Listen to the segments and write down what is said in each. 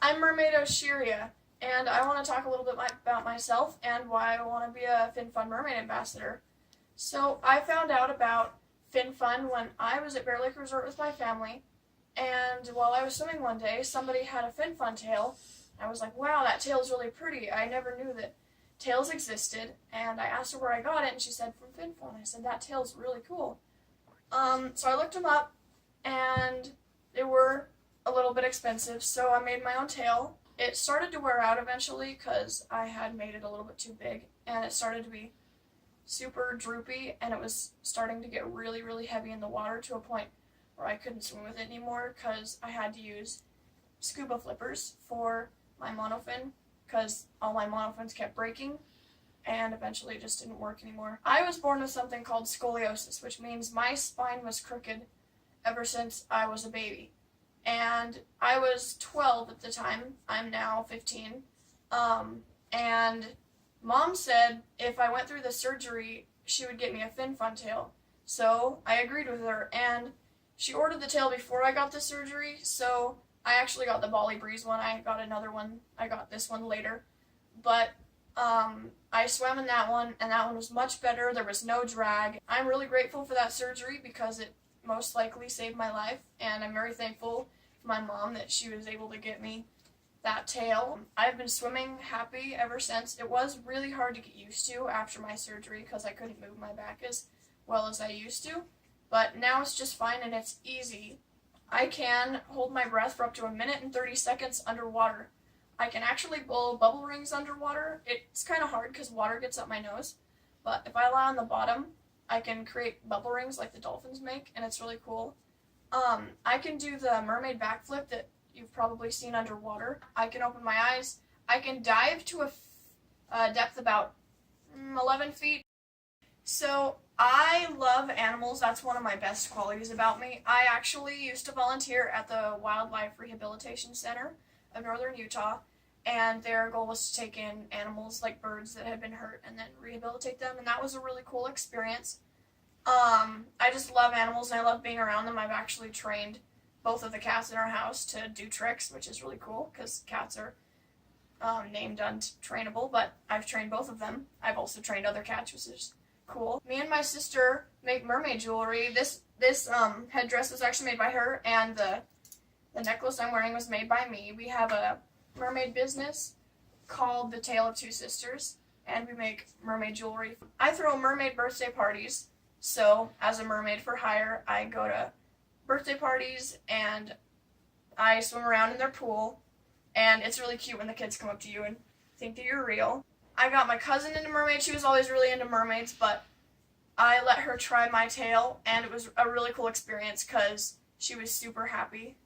I'm Mermaid Oshiria, and I want to talk a little bit about myself and why I want to be a FinFun Mermaid Ambassador. So I found out about FinFun when I was at Bear Lake Resort with my family, and while I was swimming one day, somebody had a FinFun tail. I was like, wow, that tail's really pretty. I never knew that tails existed, and I asked her where I got it, and she said from FinFun. I said, that tail's really cool. So I looked them up, and they were a little bit expensive, so I made my own tail. It started to wear out eventually because I had made it a little bit too big, and it started to be super droopy, and it was starting to get really, really heavy in the water to a point where I couldn't swim with it anymore because I had to use scuba flippers for my monofin because all my monofins kept breaking, and eventually it just didn't work anymore. I was born with something called scoliosis, which means my spine was crooked ever since I was a baby. And I was 12 at the time. I'm now 15. And Mom said if I went through the surgery, she would get me a FinFun tail. So I agreed with her, and she ordered the tail before I got the surgery, so I actually got the Bali Breeze one. I got another one. I got this one later. But I swam in that one, and that one was much better. There was no drag. I'm really grateful for that surgery because it most likely saved my life, and I'm very thankful for my mom that she was able to get me that tail. I've been swimming happy ever since. It was really hard to get used to after my surgery because I couldn't move my back as well as I used to, but now it's just fine and it's easy. I can hold my breath for up to 1 minute and 30 seconds underwater. I can actually blow bubble rings underwater. It's kind of hard because water gets up my nose, but if I lie on the bottom, I can create bubble rings like the dolphins make, and it's really cool. I can do the mermaid backflip that you've probably seen underwater. I can open my eyes. I can dive to a depth about 11 feet. So I love animals. That's one of my best qualities about me. I actually used to volunteer at the Wildlife Rehabilitation Center of Northern Utah, and their goal was to take in animals like birds that had been hurt and then rehabilitate them, and that was a really cool experience. I just love animals and I love being around them. I've actually trained both of the cats in our house to do tricks, which is really cool because cats are named untrainable, but I've trained both of them. I've also trained other cats, which is cool. Me and my sister make mermaid jewelry. This headdress was actually made by her, and the necklace I'm wearing was made by me. We have a mermaid business called The Tale of Two Sisters, and we make mermaid jewelry. I throw mermaid birthday parties, so as a mermaid for hire, I go to birthday parties and I swim around in their pool, and it's really cute when the kids come up to you and think that you're real. I got my cousin into mermaids. She was always really into mermaids, but I let her try my tail, and it was a really cool experience because she was super happy.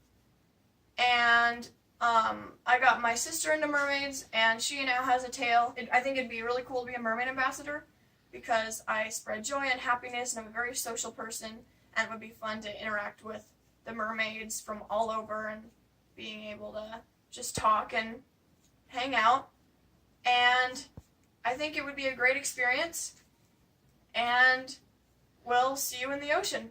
And I got my sister into mermaids, and she now has a tail. I think it'd be really cool to be a mermaid ambassador because I spread joy and happiness, and I'm a very social person, and it would be fun to interact with the mermaids from all over and being able to just talk and hang out. And I think it would be a great experience, and we'll see you in the ocean.